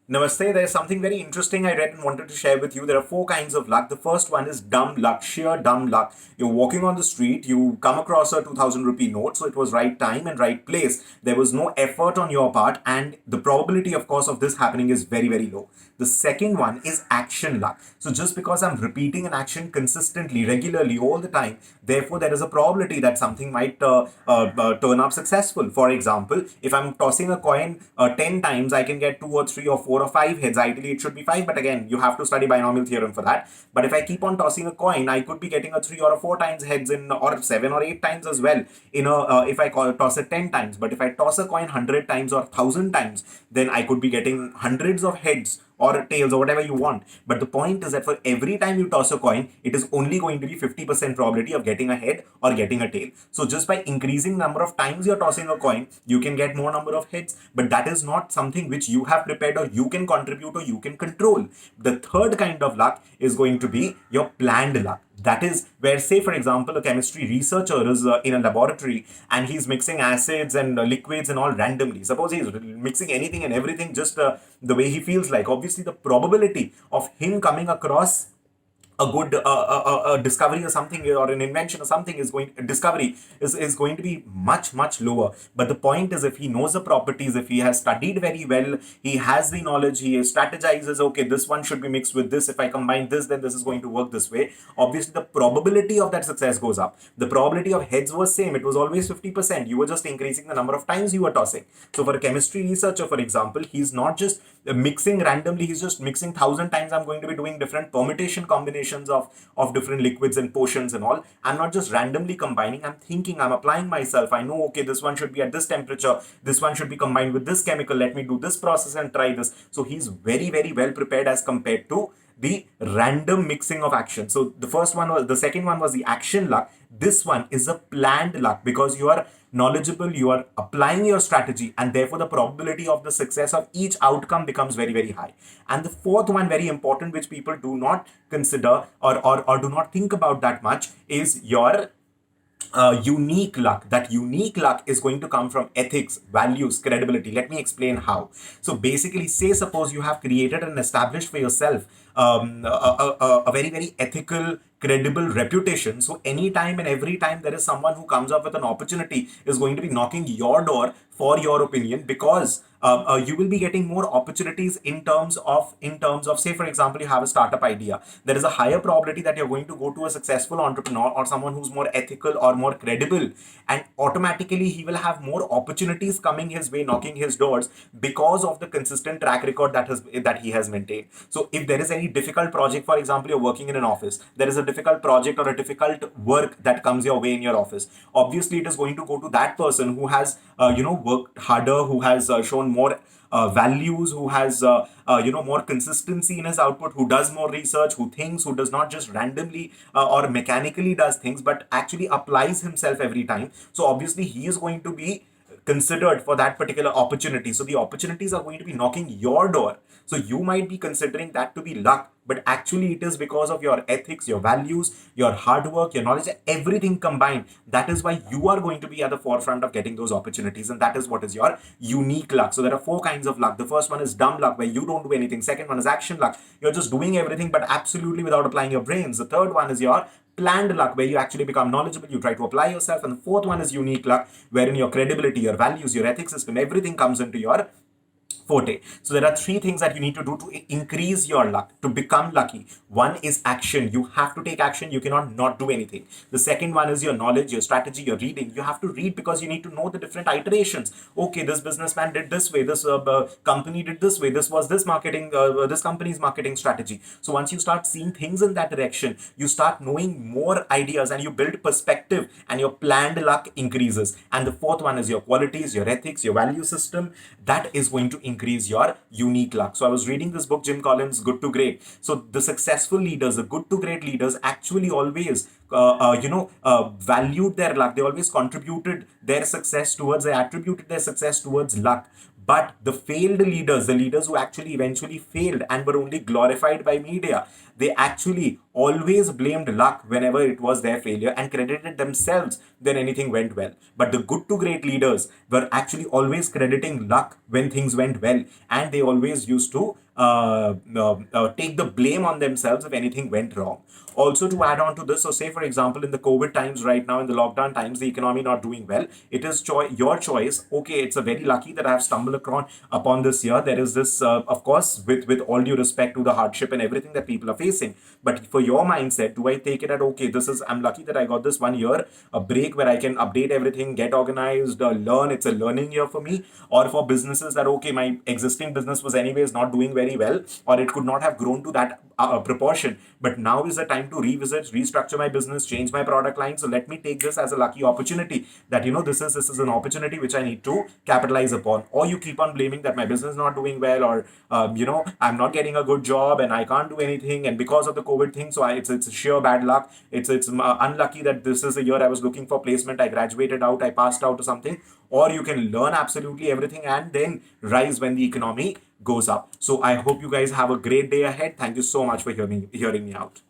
Namaste. There's something very interesting I read and wanted to share with you. There are four kinds of luck. The first one is dumb luck, sheer dumb luck. You're walking on the street, you come across a 2000 rupee note, so it was right time and right place. There was no effort on your part, and the probability, of course, of this happening is very, very low. The second one is action luck. So just because I'm repeating an action consistently, regularly, all the time, therefore there is a probability that something might turn up successful. For example, if I'm tossing a coin 10 times, I can get two or three or four or five heads. Ideally, it should be five, but again, you have to study binomial theorem for that. But if I keep on tossing a coin, I could be getting a three or a four times heads in, or seven or eight times as well. If I toss it 10 times, but if I toss a coin 100 times or 1,000 times, then I could be getting hundreds of heads or tails or whatever you want. But the point is that for every time you toss a coin, it is only going to be 50% probability of getting a head or getting a tail. So just by increasing number of times you're tossing a coin, you can get more number of heads, but that is not something which you have prepared or you can contribute or you can control. The third kind of luck is going to be your planned luck. That is where, say, for example, a chemistry researcher is in a laboratory and he's mixing acids and liquids and all randomly. Suppose he's mixing anything and everything just the way he feels like. Obviously, the probability of him coming across a good discovery or something, or an invention or something is going to be much lower. But the point is, if he knows the properties, if he has studied very well, he has the knowledge, he strategizes, okay, this one should be mixed with this, if I combine this, then this is going to work this way. Obviously the probability of that success goes up. The probability of heads was same, it was always 50%. You were just increasing the number of times you were tossing. So for a chemistry researcher, for example, he's not just mixing randomly, he's just mixing 1,000 times. I'm going to be doing different permutation combinations of different liquids and potions and all. I'm not just randomly combining, I'm thinking, I'm applying myself. I know, okay, this one should be at this temperature, this one should be combined with this chemical, let me do this process and try this. So he's very well prepared as compared to the random mixing of action. So the second one was the action luck. This one is a planned luck, because you are knowledgeable, you are applying your strategy, and therefore the probability of the success of each outcome becomes very high. And the fourth one, very important, which people do not consider or do not think about that much, is your unique luck. That unique luck is going to come from ethics, values, credibility. Let me explain how. So basically, say suppose you have created and established for yourself a very ethical, credible reputation. So anytime and every time there is someone who comes up with an opportunity, is going to be knocking your door for your opinion, because you will be getting more opportunities in terms of, say, for example, you have a startup idea. There is a higher probability that you're going to go to a successful entrepreneur or someone who's more ethical or more credible, and automatically he will have more opportunities coming his way, knocking his doors, because of the consistent track record that he has maintained. So if there is any difficult project, for example, you're working in an office, there is a difficult project or a difficult work that comes your way in your office, obviously it is going to go to that person who has worked harder, who has shown more values, who has more consistency in his output, who does more research, who thinks, who does not just randomly or mechanically does things, but actually applies himself every time. So obviously he is going to be considered for that particular opportunity. So the opportunities are going to be knocking your door. So you might be considering that to be luck, but actually it is because of your ethics, your values, your hard work, your knowledge, everything combined. That is why you are going to be at the forefront of getting those opportunities, and that is what is your unique luck. So there are four kinds of luck. The first one is dumb luck, where you don't do anything. Second one is action luck. You're just doing everything, but absolutely without applying your brains. The third one is your planned luck, where you actually become knowledgeable, you try to apply yourself. And the fourth one is unique luck, wherein your credibility, your values, your ethics system, everything comes into your forte. So there are three things that you need to do to increase your luck, to become lucky. One is action. You have to take action. You cannot not do anything. The second one is your knowledge, your strategy, your reading. You have to read because you need to know the different iterations. Okay, this businessman did this way, this company did this way, this was this company's marketing strategy. So once you start seeing things in that direction, you start knowing more ideas and you build perspective, and your planned luck increases. And the fourth one is your qualities, your ethics, your value system. That is going to increase your unique luck. So I was reading this book, Jim Collins' Good to Great. So the successful leaders, the good to great leaders, actually always valued their luck. They always contributed their success towards, they attributed their success towards luck. But the failed leaders, the leaders who actually eventually failed and were only glorified by media, they actually always blamed luck whenever it was their failure and credited themselves when anything went well. But the good to great leaders were actually always crediting luck when things went well, and they always used to take the blame on themselves if anything went wrong. Also, to add on to this, so say for example, in the COVID times right now, in the lockdown times, the economy not doing well, it is your choice. Okay, it's a very lucky that I have stumbled upon this year. There is this, of course, with all due respect to the hardship and everything that people are facing. But for your mindset, do I take it at, okay, this is, I'm lucky that I got this 1 year, a break where I can update everything, get organized, learn. It's a learning year for me. Or for businesses that, okay, my existing business was anyways not doing very well, or it could not have grown to that proportion, but now is the time to revisit, restructure my business, change my product line. So let me take this as a lucky opportunity, that this is an opportunity which I need to capitalize upon. Or you keep on blaming that my business is not doing well, or I'm not getting a good job and I can't do anything, and because of the COVID thing, so it's sheer bad luck. It's unlucky that this is the year I was looking for placement, I graduated out, I passed out or something. Or you can learn absolutely everything and then rise when the economy goes up. So I hope you guys have a great day ahead. Thank you so much for hearing me out.